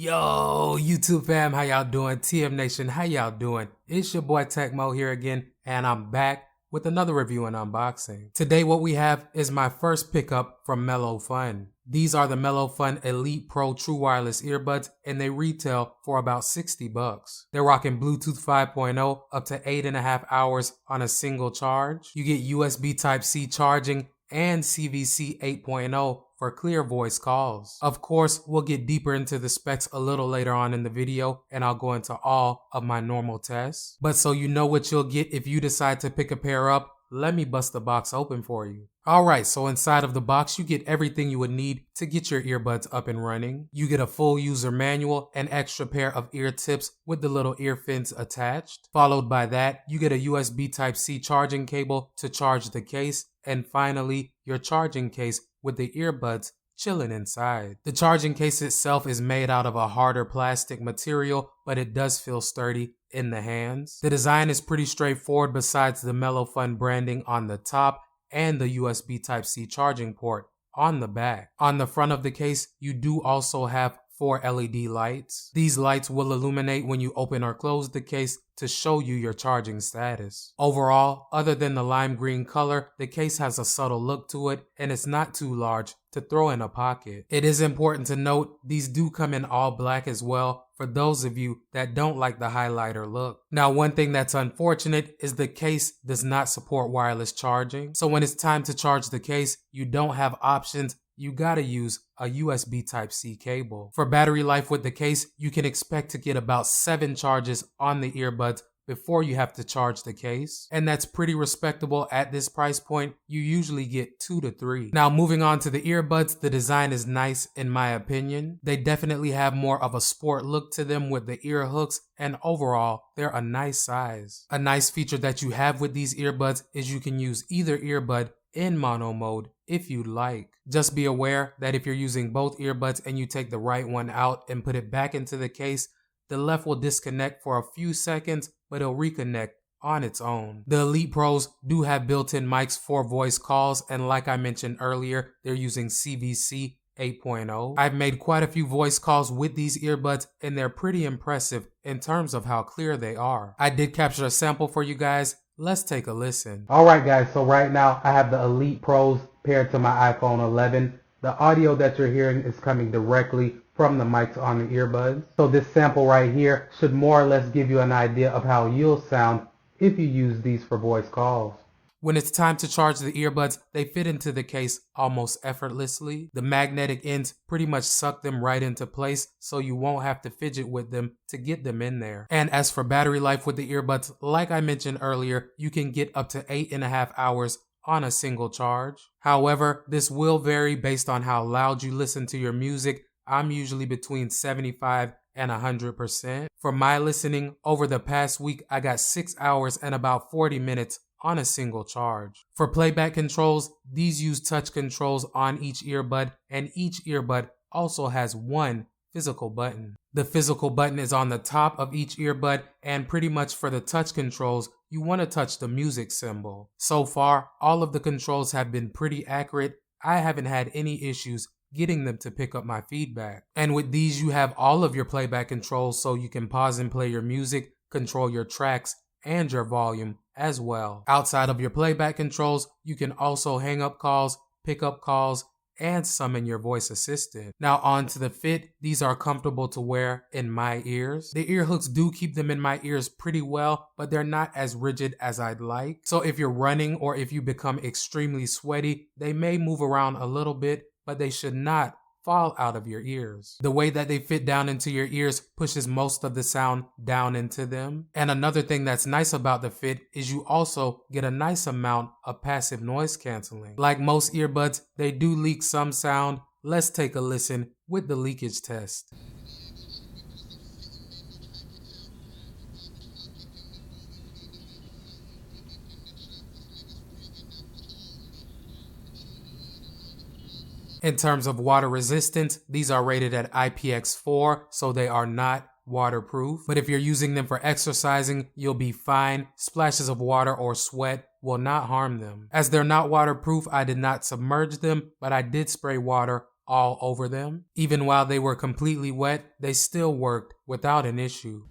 Yo, YouTube fam, how y'all doing? TM Nation, how y'all doing? It's your boy Tecmo here again, and I'm back with another review and unboxing. Today what we have is my first pickup from Melofun. These are the Melofun Elite Pro True Wireless Earbuds, and they retail for about 60 bucks. They're rocking Bluetooth 5.0 up to 8.5 hours on a single charge. You get USB Type-C charging and CVC 8.0 for clear voice calls. Of course, we'll get deeper into the specs a little later on in the video, and I'll go into all of my normal tests. But so you know what you'll get if you decide to pick a pair up, let me bust the box open for you. Alright, so inside of the box, you get everything you would need to get your earbuds up and running. You get a full user manual, an extra pair of ear tips with the little ear fins attached. Followed by that, you get a USB Type-C charging cable to charge the case, and finally, your charging case with the earbuds chilling inside. The charging case itself is made out of a harder plastic material, but it does feel sturdy in the hands. The design is pretty straightforward besides the Melofun branding on the top and the USB Type-C charging port on the back. On the front of the case, you do also have 4 LED lights. These lights will illuminate when you open or close the case to show you your charging status. Overall, other than the lime green color, the case has a subtle look to it, and it's not too large to throw in a pocket. It is important to note these do come in all black as well for those of you that don't like the highlighter look. Now, one thing that's unfortunate is the case does not support wireless charging. So when it's time to charge the case, you don't have options. You gotta use a USB Type-C cable. For battery life with the case, you can expect to get about 7 charges on the earbuds before you have to charge the case. And that's pretty respectable at this price point. You usually get 2 to 3. Now moving on to the earbuds, the design is nice in my opinion. They definitely have more of a sport look to them with the ear hooks, and overall, they're a nice size. A nice feature that you have with these earbuds is you can use either earbud in mono mode if you'd like. Just be aware that if you're using both earbuds and you take the right one out and put it back into the case, the left will disconnect for a few seconds, but it'll reconnect on its own. The Elite Pros do have built-in mics for voice calls, and like I mentioned earlier, they're using CVC 8.0. I've made quite a few voice calls with these earbuds, and they're pretty impressive in terms of how clear they are. I did capture a sample for you guys. Let's take a listen. Alright guys, so right now I have the Elite Pros paired to my iPhone 11. The audio that you're hearing is coming directly from the mics on the earbuds. So this sample right here should more or less give you an idea of how you'll sound if you use these for voice calls. When it's time to charge the earbuds, they fit into the case almost effortlessly. The magnetic ends pretty much suck them right into place, so you won't have to fidget with them to get them in there. And as for battery life with the earbuds, like I mentioned earlier, you can get up to 8.5 hours on a single charge. However, this will vary based on how loud you listen to your music. I'm usually between 75 and 100%. For my listening, over the past week, I got 6 hours and about 40 minutes on a single charge. For playback controls, these use touch controls on each earbud, and each earbud also has one physical button. The physical button is on the top of each earbud, and pretty much for the touch controls, you want to touch the music symbol. So far, all of the controls have been pretty accurate. I haven't had any issues getting them to pick up my feedback. And with these, you have all of your playback controls, so you can pause and play your music, control your tracks, and your volume as well. Outside of your playback controls, you can also hang up calls, pick up calls, and summon your voice assistant. Now on to the fit. These are comfortable to wear in my ears. The ear hooks do keep them in my ears pretty well, but they're not as rigid as I'd like. So if you're running or if you become extremely sweaty, they may move around a little bit, but they should not fall out of your ears. The way that they fit down into your ears pushes most of the sound down into them. And another thing that's nice about the fit is you also get a nice amount of passive noise canceling. Like most earbuds, they do leak some sound. Let's take a listen with the leakage test. In terms of water resistance, these are rated at IPX4, so they are not waterproof. But if you're using them for exercising, you'll be fine. Splashes of water or sweat will not harm them. As they're not waterproof, I did not submerge them, but I did spray water all over them. Even while they were completely wet, they still worked without an issue.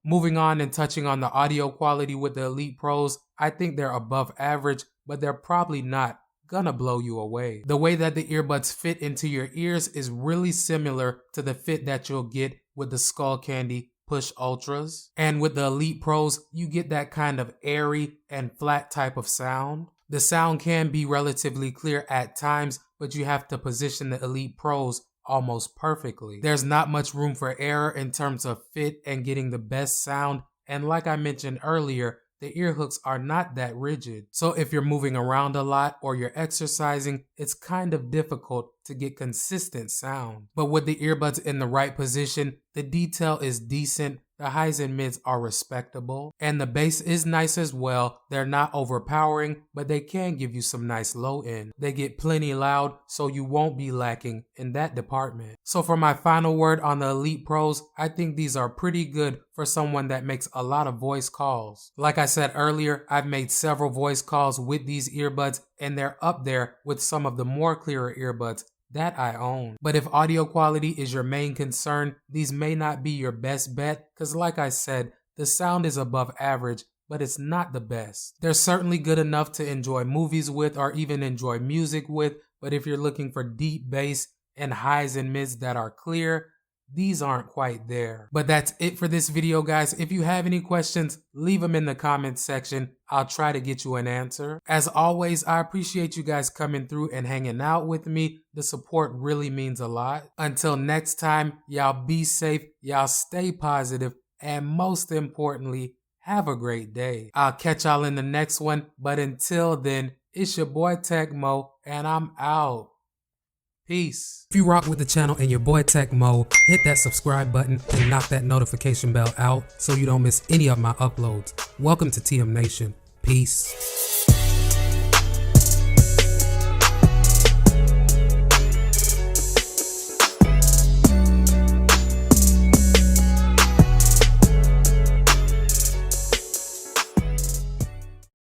Moving on and touching on the audio quality with the Elite Pros, I think they're above average, but they're probably not gonna blow you away. The way that the earbuds fit into your ears is really similar to the fit that you'll get with the Skullcandy Push Ultras. And with the Elite Pros, you get that kind of airy and flat type of sound. The sound can be relatively clear at times, but you have to position the Elite Pros almost perfectly. There's not much room for error in terms of fit and getting the best sound, and like I mentioned earlier, the ear hooks are not that rigid. So if you're moving around a lot or you're exercising, it's kind of difficult to get consistent sound. But with the earbuds in the right position, the detail is decent, the highs and mids are respectable, and the bass is nice as well. They're not overpowering, but they can give you some nice low end. They get plenty loud, so you won't be lacking in that department. So for my final word on the Elite Pros, I think these are pretty good for someone that makes a lot of voice calls. Like I said earlier, I've made several voice calls with these earbuds, and they're up there with some of the more clearer earbuds that I own. But if audio quality is your main concern, these may not be your best bet, because like I said, the sound is above average, but it's not the best. They're certainly good enough to enjoy movies with or even enjoy music with, but if you're looking for deep bass and highs and mids that are clear, these aren't quite there. But that's it for this video, guys. If you have any questions, leave them in the comments section. I'll try to get you an answer. As always, I appreciate you guys coming through and hanging out with me. The support really means a lot. Until next time, y'all be safe, y'all stay positive, and most importantly, have a great day. I'll catch y'all in the next one, but until then, it's your boy Tech Mo, and I'm out. Peace. If you rock with the channel and your boy Tech Mo, hit that subscribe button and knock that notification bell out so you don't miss any of my uploads. Welcome to TM Nation. Peace.